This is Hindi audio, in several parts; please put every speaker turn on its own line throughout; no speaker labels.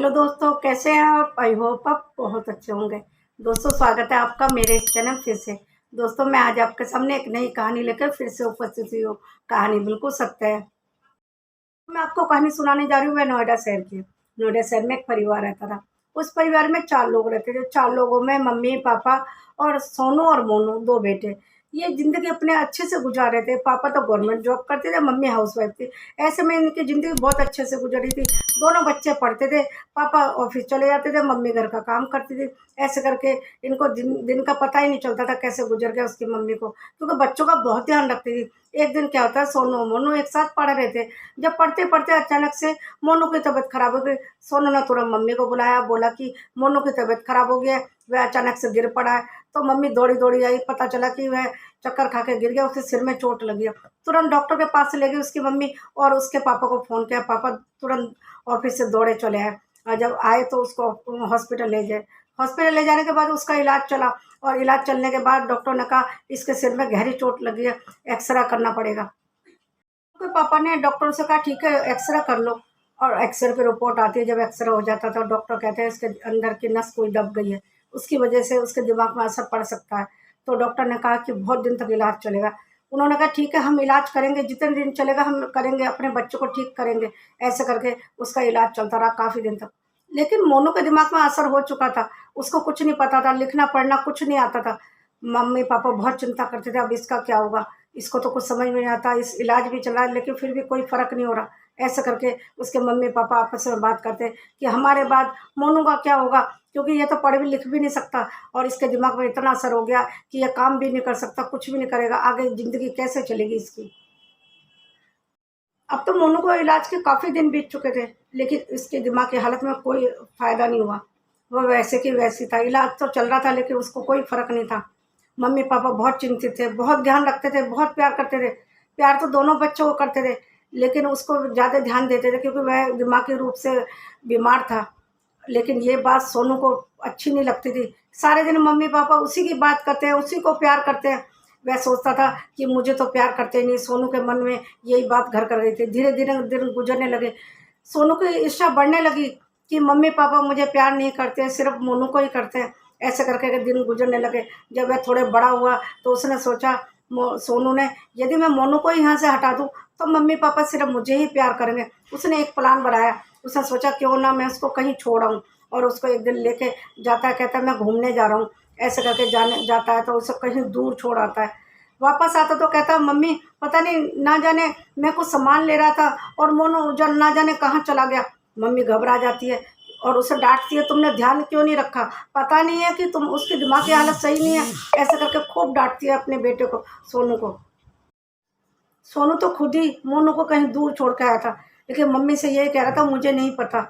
हेलो दोस्तों, कैसे हैं आप? आई होप आप बहुत अच्छे होंगे। दोस्तों, स्वागत है आपका मेरे इस चैनल फिर से। दोस्तों, मैं आज आपके सामने एक नई कहानी लेकर फिर से उपस्थित हुई हूँ। कहानी बिल्कुल सत्य है। मैं आपको कहानी सुनाने जा रही हूँ। मैं नोएडा शहर की। नोएडा शहर में एक परिवार रहता था। उस परिवार में 4 लोग रहते थे। 4 लोगों में मम्मी, पापा और सोनू और मोनू 2 बेटे। ये ज़िंदगी अपने अच्छे से गुज़ार रहे थे। पापा तो गवर्नमेंट जॉब करते थे, मम्मी हाउसवाइफ थी। ऐसे में इनकी ज़िंदगी बहुत अच्छे से गुज़र रही थी। दोनों बच्चे पढ़ते थे, पापा ऑफ़िस चले जाते थे, मम्मी घर का काम करती थी। ऐसे करके इनको दिन दिन का पता ही नहीं चलता था कैसे गुज़र गया उसकी मम्मी को, क्योंकि बच्चों का बहुत ध्यान रखती थी। एक दिन क्या होता है, सोनू और मोनू एक साथ पढ़ रहे थे। जब पढ़ते-पढ़ते अचानक से मोनू की तबीयत खराब हो गई। सोनू ने तुरंत मम्मी को बुलाया, बोला कि मोनू की तबीयत खराब हो गई है, वह अचानक से गिर पड़ा है। तो मम्मी दौड़ी-दौड़ी आई, पता चला कि वह चक्कर खा के गिर गया, उसके सिर में चोट लगी है। तुरंत डॉक्टर के पास ले गई उसकी मम्मी और उसके पापा को फ़ोन किया। पापा तुरंत ऑफ़िस से दौड़े चले आए और जब आए तो उसको हॉस्पिटल ले गए। हॉस्पिटल ले जाने के बाद उसका इलाज चला और इलाज चलने के बाद डॉक्टर ने कहा इसके सिर में गहरी चोट लगी है, एक्स-रे करना पड़ेगा। तो पापा ने डॉक्टर से कहा ठीक है एक्सरे कर लो। और एक्सरे की रिपोर्ट आती है। जब एक्सरे हो जाता तो डॉक्टर कहते हैं इसके अंदर की नस कोई दब गई है, उसकी वजह से उसके दिमाग में असर पड़ सकता है। तो डॉक्टर ने कहा कि बहुत दिन तक इलाज चलेगा। उन्होंने कहा ठीक है हम इलाज करेंगे, जितने दिन चलेगा हम करेंगे, अपने बच्चों को ठीक करेंगे। ऐसे करके उसका इलाज चलता रहा काफ़ी दिन तक। लेकिन मोनू के दिमाग में असर हो चुका था। उसको कुछ नहीं पता था, लिखना पढ़ना कुछ नहीं आता था। मम्मी पापा बहुत चिंता करते थे अब इसका क्या होगा, इसको तो कुछ समझ में नहीं आता, इस इलाज भी चल रहा है लेकिन फिर भी कोई फ़र्क नहीं हो रहा। ऐसे करके उसके मम्मी-पापा आपस में बात करते कि हमारे बाद मोनू का क्या होगा? क्योंकि ये तो पढ़ भी लिख भी नहीं सकता और इसके दिमाग में इतना असर हो गया कि ये काम भी नहीं कर सकता, कुछ भी नहीं करेगा, आगे ज़िंदगी कैसे चलेगी इसकी? अब तो मोनू को इलाज के काफ़ी दिन बीत चुके थे, लेकिन इसके दिमाग की हालत में कोई फ़ायदा नहीं हुआ। वो वैसे की वैसे था, इलाज तो चल रहा था लेकिन उसको कोई फ़र्क नहीं था। मम्मी-पापा बहुत चिंतित थे, बहुत ध्यान रखते थे, बहुत प्यार करते थे। प्यार तो दोनों बच्चों को करते थे, लेकिन उसको ज़्यादा ध्यान देते थे क्योंकि वह दिमागी रूप से बीमार था। लेकिन ये बात सोनू को अच्छी नहीं लगती थी। सारे दिन मम्मी-पापा उसी की बात करते हैं, उसी को प्यार करते हैं। वह सोचता था कि मुझे तो प्यार करते ही नहीं, सोनू के मन में यही बात घर कर रही थी। धीरे-धीरे दिन गुज़रने लगे। सोनू की ईर्ष्या बढ़ने लगी कि मम्मी-पापा मुझे प्यार नहीं करते, सिर्फ़ मोनू को ही करते हैं। ऐसे करके दिन गुज़रने लगे। जब वह थोड़े बड़ा हुआ तो उसने सोचा सोनू ने यदि मैं मोनू को ही यहाँ से हटा दूँ, तो मम्मी-पापा सिर्फ़ मुझे ही प्यार करेंगे। उसने एक प्लान बनाया। उसने सोचा क्यों ना मैं उसको कहीं छोड़ आऊँ और उसको एक दिन लेके जाता है, कहता है मैं घूमने जा रहा हूँ। ऐसे करके जाने जाता है तो उसे कहीं दूर छोड़ आता है। वापस आता तो कहता है मम्मी पता नहीं ना जाने मैं कुछ सामान ले रहा था और मोनू ना जाने कहाँ चला गया। मम्मी घबरा जाती है और उसे डाँटती है तुमने ध्यान क्यों नहीं रखा? पता नहीं है कि तुम उसकी दिमाग की हालत सही नहीं है। ऐसे करके खूब डाँटती है अपने बेटे को, सोनू को। सोनू तो खुद ही मोनू को कहीं दूर छोड़ के आया था, लेकिन मम्मी से यही कह रहा था मुझे नहीं पता।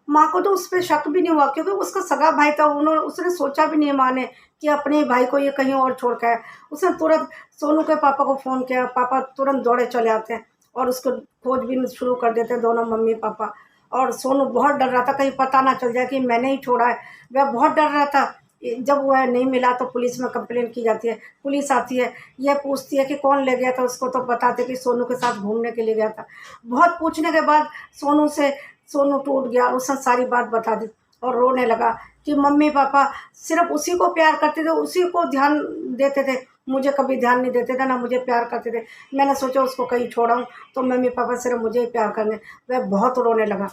माँ को तो उस पे शक भी नहीं हुआ क्योंकि उसका सगा भाई था। उसने सोचा भी नहीं माँ ने कि अपने ही भाई को ये कहीं और छोड़ के आए। उसने तुरंत सोनू के पापा को फ़ोन किया, पापा तुरंत दौड़े चले आते हैं और उसको खोजबीन शुरू कर देते हैं दोनों मम्मी-पापा। और सोनू बहुत डर रहा था कहीं पता ना चल जाए कि मैंने ही छोड़ा है। वह बहुत डर रहा था। जब वह नहीं मिला तो पुलिस में कंप्लेन की जाती है। पुलिस आती है, यह पूछती है कि कौन ले गया था उसको, तो बताते कि सोनू के साथ घूमने के लिए गया था। बहुत पूछने के बाद सोनू टूट गया, उसने सारी बात बता दी और रोने लगा कि मम्मी-पापा सिर्फ़ उसी को प्यार करते थे, उसी को ध्यान देते थे, मुझे कभी ध्यान नहीं देते थे, ना मुझे प्यार करते थे। मैंने सोचा उसको कहीं छोड़ आऊँ तो मम्मी-पापा सिर्फ़ मुझे ही प्यार करेंगे। वह बहुत रोने लगा।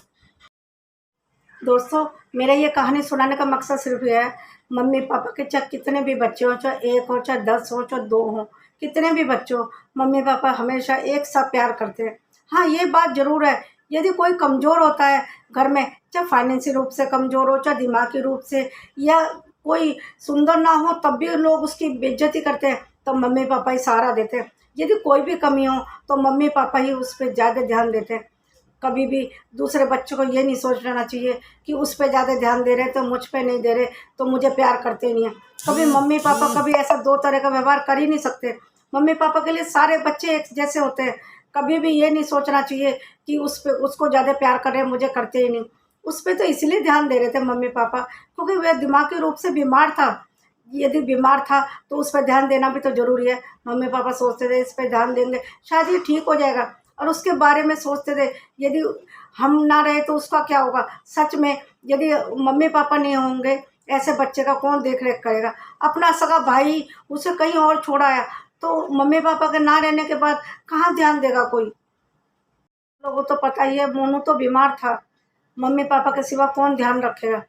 दोस्तों, मेरा ये कहानी सुनाने का मकसद सिर्फ़ ये है, मम्मी-पापा के चाहे कितने भी बच्चे हों, चाहे 1 हो, चाहे 10 हो, चाहे 2 हों, कितने भी बच्चे हों, मम्मी-पापा हमेशा एक सा प्यार करते हैं। हाँ, ये बात ज़रूर है, यदि कोई कमज़ोर होता है घर में, चाहे फ़ाइनेंशियल रूप से कमज़ोर हो, चाहे दिमागी रूप से या कोई सुंदर ना हो, तब भी लोग उसकी बेइज़्ज़ती करते हैं, तो मम्मी-पापा ही सहारा देते हैं। यदि कोई भी कमी हो, तो मम्मी-पापा ही उस पे ज़्यादा ध्यान देते हैं। कभी भी दूसरे बच्चों को ये नहीं सोच लेना चाहिए कि उस पे ज़्यादा ध्यान दे रहे हैं तो मुझ पे नहीं दे रहे, तो मुझे प्यार करते नहीं हैं। कभी मम्मी-पापा कभी ऐसा 2 तरह का व्यवहार कर ही नहीं सकते। मम्मी-पापा के लिए सारे बच्चे एक जैसे होते हैं। कभी भी ये नहीं सोचना चाहिए कि उसको ज़्यादा प्यार कर रहे हैं, मुझे करते ही नहीं। उस पे तो इसलिए ध्यान दे रहे थे मम्मी-पापा क्योंकि वह दिमागी रूप से बीमार था। यदि बीमार था तो उस पे ध्यान देना भी तो ज़रूरी है। मम्मी-पापा सोचते थे इस पे ध्यान देंगे, शायद ये ठीक हो जाएगा। और उसके बारे में सोचते थे यदि हम ना रहे तो उसका क्या होगा? सच में यदि मम्मी पापा नहीं होंगे, ऐसे बच्चे का कौन देख रेख करेगा? अपना सगा भाई उसे कहीं और छोड़ आया, तो मम्मी पापा के ना रहने के बाद कहाँ ध्यान देगा कोई? लोगों को तो पता ही है, मोनू तो बीमार था, मम्मी पापा के सिवा कौन ध्यान रखेगा?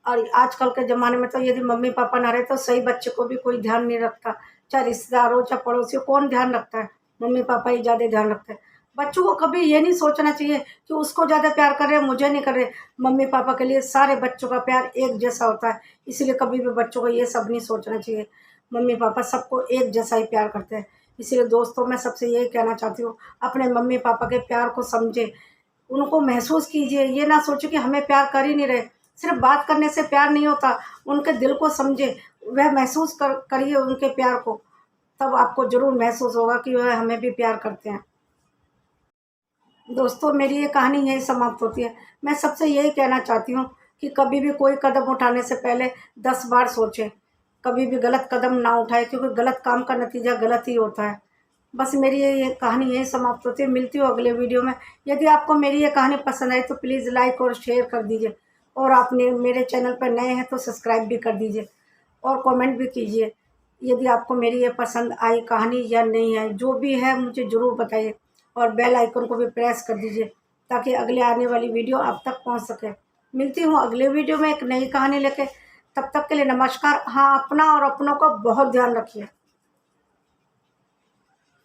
और आजकल के ज़माने में तो यदि मम्मी पापा ना रहे तो सही बच्चे को भी कोई ध्यान नहीं रखता, चाहे रिश्तेदार हो चाहे पड़ोसी हो, कौन ध्यान रखता है? मम्मी पापा ही ज़्यादा ध्यान रखते हैं। बच्चों को कभी ये नहीं सोचना चाहिए कि उसको ज़्यादा प्यार कर रहे हैं, मुझे नहीं कर रहे। मम्मी पापा के लिए सारे बच्चों का प्यार एक जैसा होता है, इसलिए कभी भी बच्चों को ये सब नहीं सोचना चाहिए। मम्मी पापा सबको एक जैसा ही प्यार करते हैं। इसीलिए दोस्तों, मैं सबसे यही कहना चाहती हूँ, अपने मम्मी पापा के प्यार को समझें, उनको महसूस कीजिए। ये ना सोचो कि हमें प्यार कर ही नहीं रहे। सिर्फ बात करने से प्यार नहीं होता, उनके दिल को समझे, वह महसूस करिए उनके प्यार को, तब आपको ज़रूर महसूस होगा कि वह हमें भी प्यार करते हैं। दोस्तों, मेरी ये कहानी यहीं समाप्त होती है। मैं सबसे यही कहना चाहती हूँ कि कभी भी कोई कदम उठाने से पहले 10 बार सोचें। कभी भी गलत कदम ना उठाएँ, क्योंकि गलत काम का नतीजा गलत ही होता है। बस मेरी ये कहानी यहीं समाप्त होती है। मिलती हूँ अगले वीडियो में। यदि आपको मेरी ये कहानी पसंद आई तो प्लीज़ लाइक और शेयर कर दीजिए, और आपने मेरे चैनल पर नए हैं तो सब्सक्राइब भी कर दीजिए, और कमेंट भी कीजिए। यदि आपको मेरी ये पसंद आई कहानी या नहीं आई, जो भी है मुझे ज़रूर बताइए, और बेल आइकन को भी प्रेस कर दीजिए ताकि अगले आने वाली वीडियो आप तक पहुंच सके। मिलती हूँ अगले वीडियो में एक नई कहानी लेके। तब तक के लिए नमस्कार। हाँ, अपना और अपनों का बहुत ध्यान रखिए।